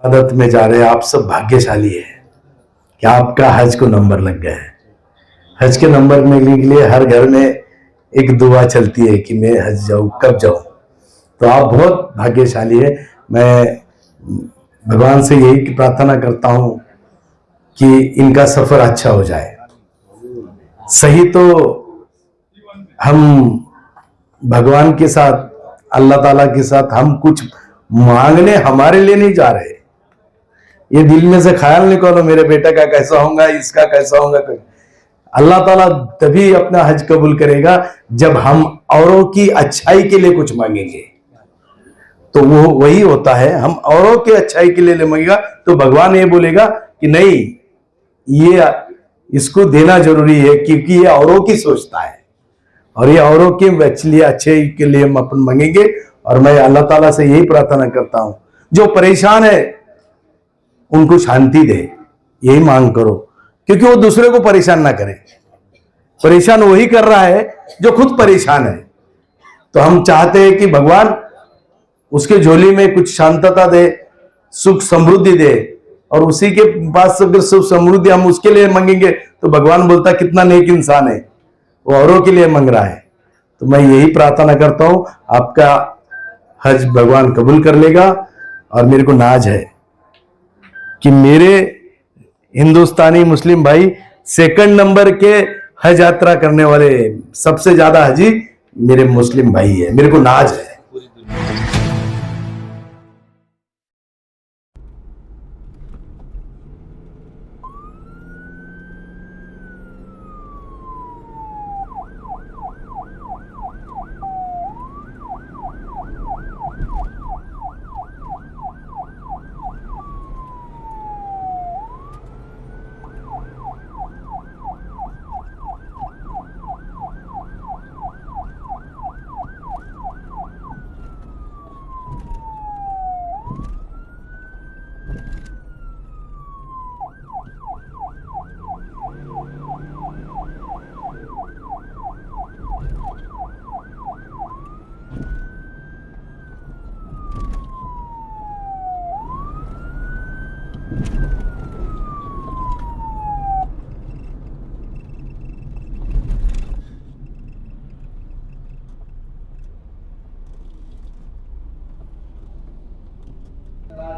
मदद में जा रहे हैं, आप सब भाग्यशाली है कि आपका हज को नंबर लग गया है। हज के नंबर मिलने के लिए हर घर में एक दुआ चलती है कि मैं हज जाऊं, कब जाऊं। तो आप बहुत भाग्यशाली है। मैं भगवान से यही प्रार्थना करता हूं कि इनका सफर अच्छा हो जाए। सही तो हम भगवान के साथ, अल्लाह ताला के साथ हम कुछ मांगने हमारे लिए नहीं जा रहे। ये दिल में से ख्याल निकालो मेरे बेटे का कैसा होगा, इसका कैसा होगा। अल्लाह ताला तभी अपना हज कबूल करेगा जब हम औरों की अच्छाई के लिए कुछ मांगेंगे। तो वो वही होता है, हम औरों के अच्छाई के लिए मांगेगा तो भगवान ये बोलेगा कि नहीं, ये इसको देना जरूरी है क्योंकि ये औरों की सोचता है और ये औरों के अच्छे के लिए हम अपन मांगेंगे। और मैं अल्लाह ताला से यही प्रार्थना करता हूं, जो परेशान है उनको शांति दे, यही मांग करो, क्योंकि वो दूसरे को परेशान ना करे। परेशान वही कर रहा है जो खुद परेशान है। तो हम चाहते हैं कि भगवान उसके झोली में कुछ शांतता दे, सुख समृद्धि दे, और उसी के पास अगर सुख समृद्धि हम उसके लिए मांगेंगे तो भगवान बोलता कितना नेक इंसान है, वो औरों के लिए मांग रहा है। तो मैं यही प्रार्थना करता हूं, आपका हज भगवान कबूल कर लेगा। और मेरे को नाज है कि मेरे हिंदुस्तानी मुस्लिम भाई सेकंड नंबर के हज यात्रा करने वाले सबसे ज्यादा हजी मेरे मुस्लिम भाई है। मेरे को नाज है।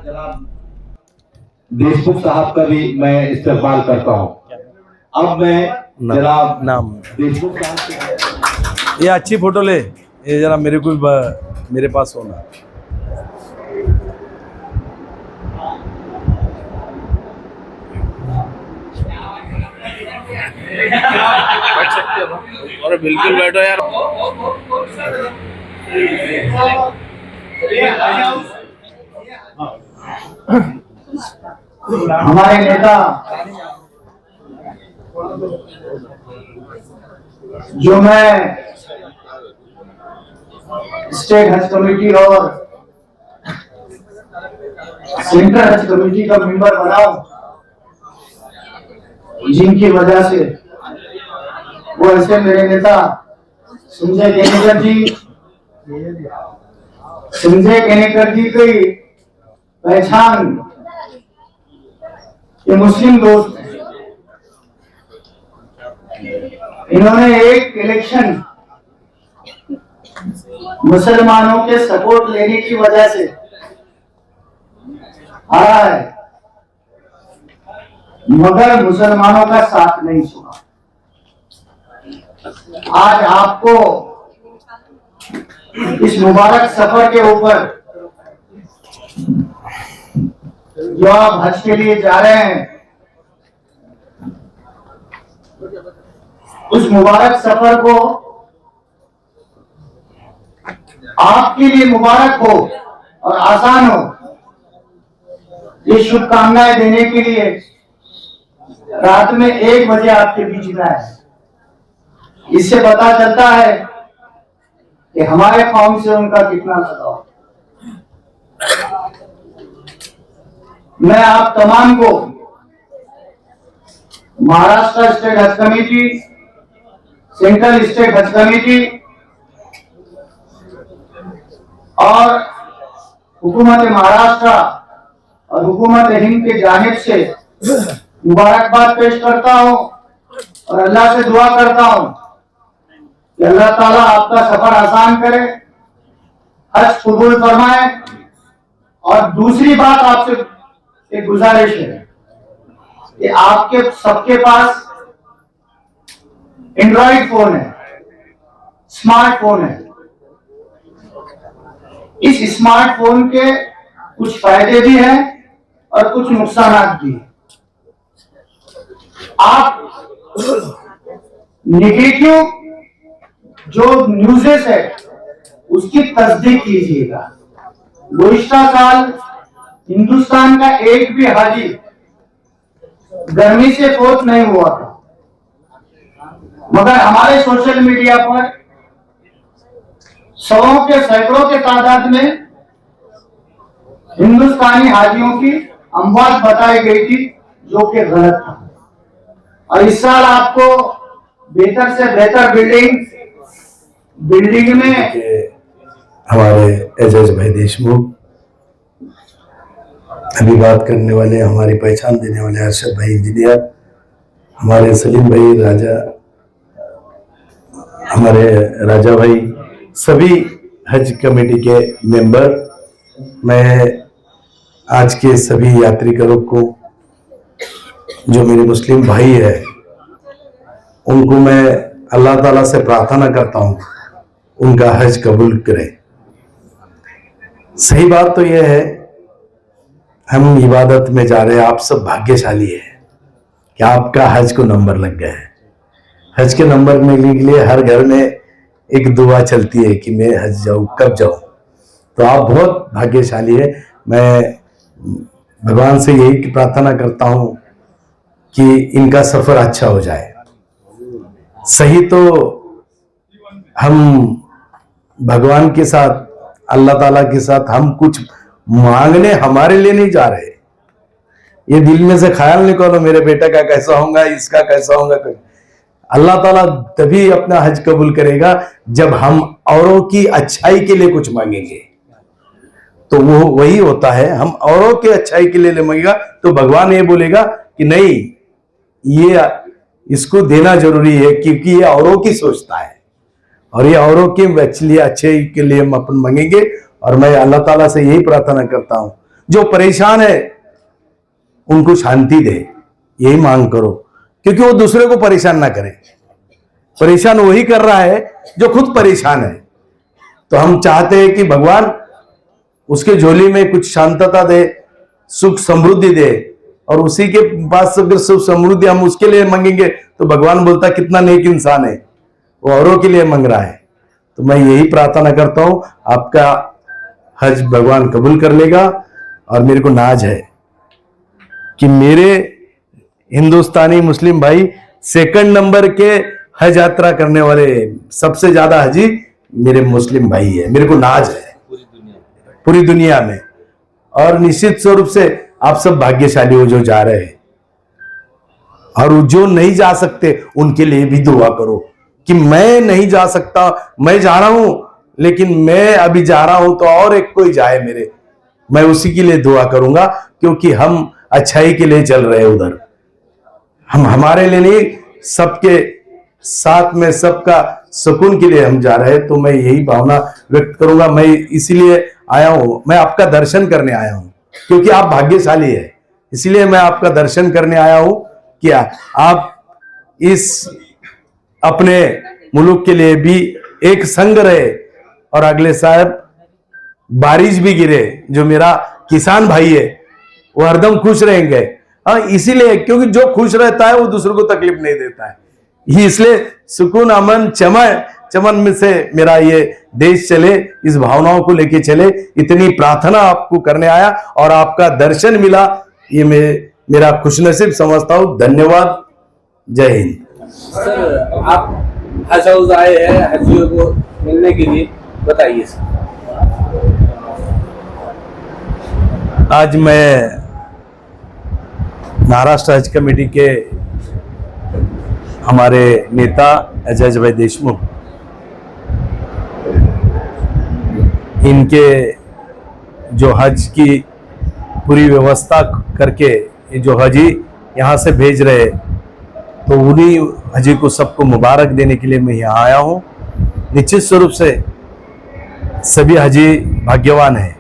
जनाब देशमुख साहब का भी मैं इस्तेमाल करता हूँ। अब मैं जनाब नाम देशमुख साहब, ये अच्छी फोटो ले, ये जरा मेरे को मेरे पास होना। बैठ सकते हो? अरे बिल्कुल बैठो यार। हमारे नेता जो मैं स्टेट हज कमेटी और सेंट्रल हज कमेटी का मेंबर बना, जिनकी वजह से वो ऐसे मेरे नेता संजय केनेकर जी की पहचान ये मुस्लिम दोस्त हैं। इन्होंने एक इलेक्शन मुसलमानों के सपोर्ट लेने की वजह से हारा है, मगर मुसलमानों का साथ नहीं छोड़ा। आज आपको इस मुबारक सफर के ऊपर जो आप हज के लिए जा रहे हैं, उस मुबारक सफर को आपके लिए मुबारक हो और आसान हो, ये शुभकामनाएं देने के लिए रात में 1 बजे आपके बीच में आए। इससे पता चलता है कि हमारे कौम से उनका कितना लगाव। मैं आप तमाम को महाराष्ट्र स्टेट हज कमेटी, सेंट्रल स्टेट हज कमेटी और हुकूमत महाराष्ट्र और हुकूमत हिंद के जानिब से मुबारकबाद पेश करता हूँ और अल्लाह से दुआ करता हूँ कि अल्लाह ताला आपका सफर आसान करे, हज कबूल फरमाए। और दूसरी बात आपसे एक गुजारिश है कि आपके सबके पास एंड्रॉइड फोन है, स्मार्टफोन है। इस स्मार्टफोन के कुछ फायदे भी हैं और कुछ नुकसान भी हैं। आप नेगेटिव जो न्यूज़ेस है उसकी तस्दीक कीजिएगा। गुज़िश्ता साल हिंदुस्तान का एक भी हाजी गर्मी से फौत नहीं हुआ था, मगर हमारे सोशल मीडिया पर सौों के सैकड़ों के तादाद में हिंदुस्तानी हाजियों की अमवात बताई गई थी, जो कि गलत था। और इस साल आपको बेहतर से बेहतर बिल्डिंग में हमारे एजाज भाई देशमुख, अभी बात करने वाले, हमारी पहचान देने वाले अरशद भाई इंजीनियर, हमारे सलीम भाई राजा, हमारे राजा भाई, सभी हज कमेटी के मेंबर, मैं आज के सभी यात्रिकों को, जो मेरे मुस्लिम भाई है, उनको मैं अल्लाह ताला से प्रार्थना करता हूँ उनका हज कबूल करे। सही बात तो यह है, हम इबादत में जा रहे हैं। आप सब भाग्यशाली है कि आपका हज को नंबर लग गया है। हज के नंबर मिलने के लिए हर घर में एक दुआ चलती है कि मैं हज जाऊँ, कब जाऊँ। तो आप बहुत भाग्यशाली है। मैं भगवान से यही प्रार्थना करता हूँ कि इनका सफर अच्छा हो जाए। सही तो हम भगवान के साथ, अल्लाह ताला के साथ हम कुछ मांगने हमारे लिए नहीं जा रहे। ये दिल में से ख्याल नहीं करो मेरे बेटा का कैसा होगा, इसका कैसा होगा। अल्लाह ताला तभी अपना हज कबूल करेगा जब हम औरों की अच्छाई के लिए कुछ मांगेंगे। तो वो वही होता है, हम औरों के अच्छाई के लिए मांगेगा तो भगवान ये बोलेगा कि नहीं, ये इसको देना जरूरी है, क्योंकि ये औरों की सोचता है और ये औरों के अच्छे के लिए हम अपन मांगेंगे। और मैं अल्लाह ताला से यही प्रार्थना करता हूं, जो परेशान है उनको शांति दे, यही मांग करो, क्योंकि वो दूसरे को परेशान ना करे। परेशान वही कर रहा है जो खुद परेशान है। तो हम चाहते हैं कि भगवान उसके झोली में कुछ शांतता दे, सुख समृद्धि दे, और उसी के पास अगर सुख समृद्धि हम उसके लिए मांगेंगे तो भगवान बोलता कितना नेक इंसान है, वो औरों के लिए मांग रहा है। तो मैं यही प्रार्थना करता हूं, आपका हज भगवान कबूल कर लेगा। और मेरे को नाज है कि मेरे हिंदुस्तानी मुस्लिम भाई सेकंड नंबर के हज यात्रा करने वाले सबसे ज्यादा हजी मेरे मुस्लिम भाई है। मेरे को नाज है पूरी दुनिया में। और निश्चित स्वरूप से आप सब भाग्यशाली हो जो जा रहे हैं, और जो नहीं जा सकते उनके लिए भी दुआ करो कि मैं नहीं जा सकता, मैं जा रहा हूं, लेकिन मैं अभी जा रहा हूं तो और एक कोई जाए मेरे, मैं उसी के लिए दुआ करूंगा, क्योंकि हम अच्छाई के लिए चल रहे हैं उधर। हम हमारे लिए नहीं, सबके साथ में सबका सुकून के लिए हम जा रहे हैं। तो मैं यही भावना व्यक्त करूंगा। मैं इसीलिए आया हूं, मैं आपका दर्शन करने आया हूं, क्योंकि आप भाग्यशाली है, इसलिए मैं आपका दर्शन करने आया हूं कि आप इस अपने मुल्क के लिए भी एक संग रहे, और अगले साल बारिश भी गिरे, जो मेरा किसान भाई है वो हरदम खुश रहेंगे। हाँ, इसीलिए क्योंकि जो खुश रहता है वो दूसरों को तकलीफ नहीं देता है। इसलिए सुकून, अमन, चमन में से मेरा ये देश चले, इस भावनाओं को लेके चले, इतनी प्रार्थना आपको करने आया और आपका दर्शन मिला, ये मेरा खुशनसीब समझता हूँ। धन्यवाद, जय हिंद। सर, आप हज हाउस आए हैं हजियों को मिलने के लिए, बताइए सर। आज मैं महाराष्ट्र हज कमेटी के हमारे नेता एजाज भाई देशमुख, इनके जो हज की पूरी व्यवस्था करके ये जो हजी यहाँ से भेज रहे, तो उन्हीं हजी को सबको मुबारक देने के लिए मैं यहाँ आया हूँ। निश्चित स्वरूप से सभी हजी भाग्यवान हैं,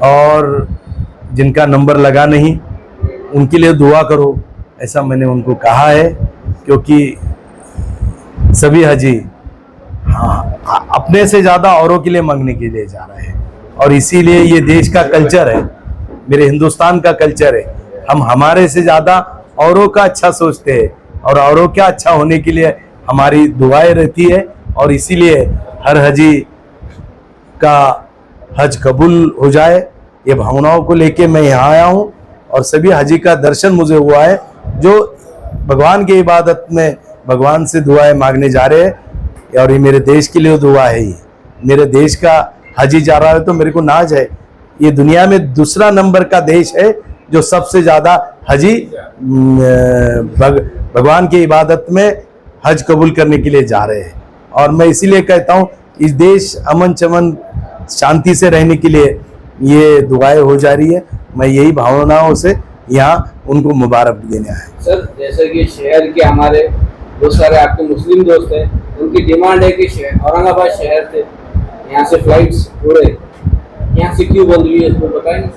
और जिनका नंबर लगा नहीं उनके लिए दुआ करो, ऐसा मैंने उनको कहा है। क्योंकि सभी हजी अपने से ज़्यादा औरों के लिए मांगने के लिए जा रहे हैं, और इसीलिए ये देश का कल्चर है, मेरे हिंदुस्तान का कल्चर है। हम हमारे से ज़्यादा औरों का अच्छा सोचते हैं, और औरों का अच्छा होने के लिए हमारी दुआएं रहती है। और इसीलिए हर हजी का हज कबूल हो जाए, ये भावनाओं को लेके मैं यहाँ आया हूँ। और सभी हजी का दर्शन मुझे हुआ है जो भगवान की इबादत में भगवान से दुआएं मांगने जा रहे हैं। और ये मेरे देश के लिए दुआ है, ये मेरे देश का हजी जा रहा है तो मेरे को नाज है। ये दुनिया में दूसरा नंबर का देश है जो सबसे ज़्यादा हजी भगवान की इबादत में हज कबूल करने के लिए जा रहे हैं। और मैं इसीलिए कहता हूँ इस देश अमन चमन शांति से रहने के लिए ये दुआएं हो जा रही है। मैं यही भावनाओं से यहाँ उनको मुबारक देने आया। सर, जैसे कि शहर के हमारे बहुत सारे आपके मुस्लिम दोस्त हैं, उनकी डिमांड है कि औरंगाबाद शहर से यहाँ से फ्लाइट्स उड़े, यहाँ से क्यों बंद हुई है इसको बताएंगे?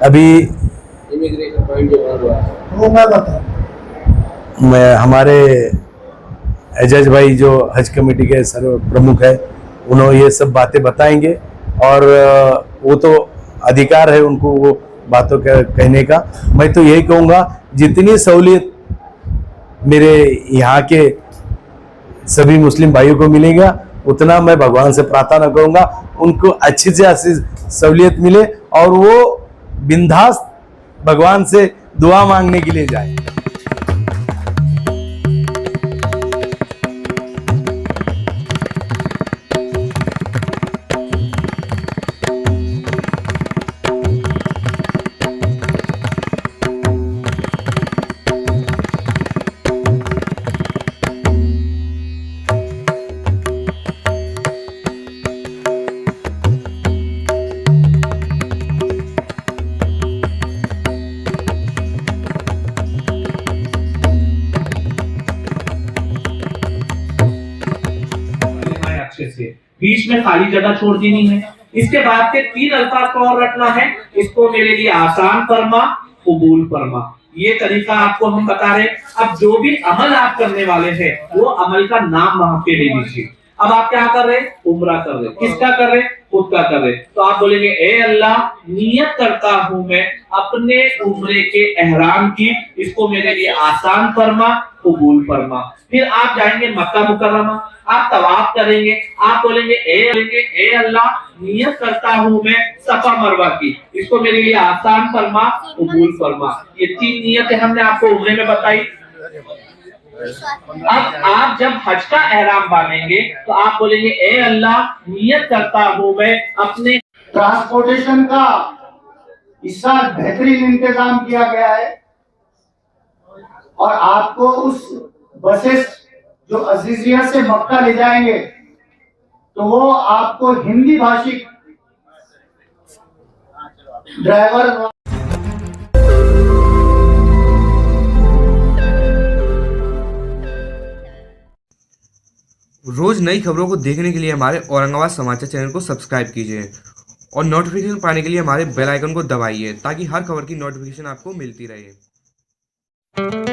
अभी इमिग्रेशन पॉइंट जो बंद हुआ है वो मैं बताऊँ। मैं हमारे एजाज भाई जो हज कमेटी के सर्व प्रमुख है, उन्होंने ये सब बातें बताएंगे, और वो तो अधिकार है उनको वो बातों का कहने का। मैं तो यही कहूँगा जितनी सहूलियत मेरे यहाँ के सभी मुस्लिम भाइयों को मिलेगा उतना मैं भगवान से प्रार्थना करूँगा उनको अच्छी से अच्छी सहूलियत मिले, और वो बिंदास भगवान से दुआ मांगने के लिए जाए। से बीच में खाली जगह छोड़ देनी है। इसके बाद के 3 अल्फाज को और रखना है, इसको मेरे लिए आसान फरमा, कबूल फरमा। ये तरीका आपको हम बता रहे। अब जो भी अमल आप करने वाले हैं वो अमल का नाम वहां पे ले लीजिए। अब आप क्या कर रहे हैं? उम्रा कर रहे। किसका कर रहे? खुद का कर रहे। तो आप बोलेंगे ए अल्लाह, नियत करता हूं मैं अपने उम्रे के एहराम की, इसको मेरे लिए आसान फरमा, कबूल फरमा। फिर आप जाएंगे मक्का मुकर्रमा, आप तवाफ करेंगे, आप बोलेंगे ए अल्लाह, नियत करता हूं मैं सफा मरवा की, इसको मेरे लिए आसान फरमा, कबूल फरमा। ये 3 नियतें हमने आपको उम्रे में बताई। अब आप जब हज का एहराम बांधेंगे तो आप बोलेंगे ए अल्लाह, नियत करता हूं मैं अपने ट्रांसपोर्टेशन का इस साल बेहतरीन इंतजाम किया गया है, और आपको उस बसेस जो अजीजिया से मक्का ले जाएंगे तो वो आपको हिंदी भाषी ड्राइवर रोज नई खबरों को देखने के लिए हमारे औरंगाबाद समाचार चैनल को सब्सक्राइब कीजिए और नोटिफिकेशन पाने के लिए हमारे बेल आइकन को दबाइए ताकि हर खबर की नोटिफिकेशन आपको मिलती रहे।